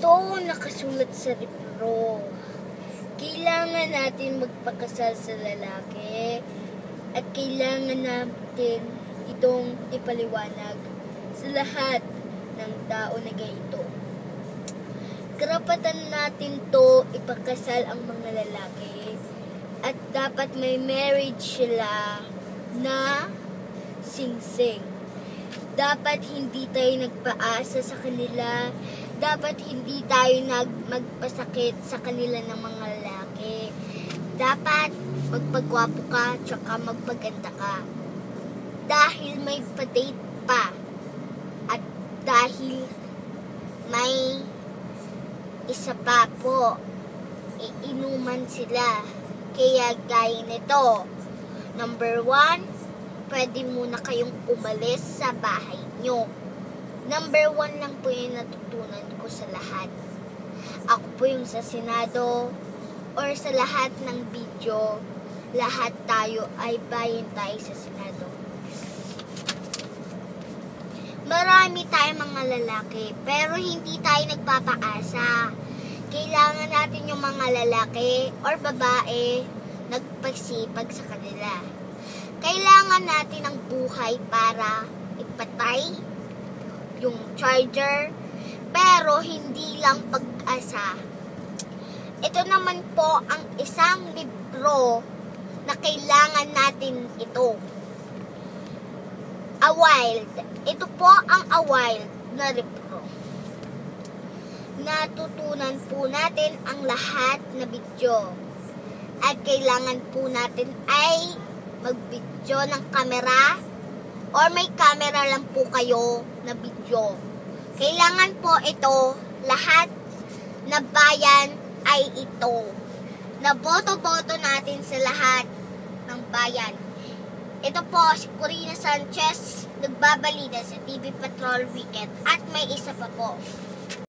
Ito nakasulat sa libro. Kailangan natin magpakasal sa lalaki at kailangan natin itong ipaliwanag sa lahat ng tao na ganito. Karapatan natin to ipakasal ang mga lalaki at dapat may marriage sila na singsing. Dapat hindi tayo nagpaasa sa kanila. Dapat hindi tayo magpasakit sa kanila ng mga lalaki. Dapat magpagwapo ka tsaka magpaganda ka. Dahil may pa-date pa. At dahil may isa pa po, iinuman sila. Kaya gaya nito. Number 1, pwede muna kayong umalis sa bahay nyo. Number 1 lang po yung natutunan ko sa lahat. Ako po yung sa Senado or sa lahat ng video, lahat tayo ay bayan tayo sa Senado. Marami tayong mga lalaki, pero hindi tayo nagpapaasa. Kailangan natin yung mga lalaki or babae nagpagsipag sa kanila. Kailangan natin ang buhay para ipatay yung charger, pero hindi lang pag-asa. Ito naman po ang isang libro na kailangan natin ito. A Wild. Ito po ang A Wild na libro. Natutunan po natin ang lahat na video. At kailangan po natin ay mag-video ng kamera or may camera lang po kayo na video. Kailangan po ito, lahat na bayan ay ito. Na boto-boto natin sa lahat ng bayan. Ito po si Corina Sanchez, nagbabalita sa TV Patrol Weekend. At may isa pa po.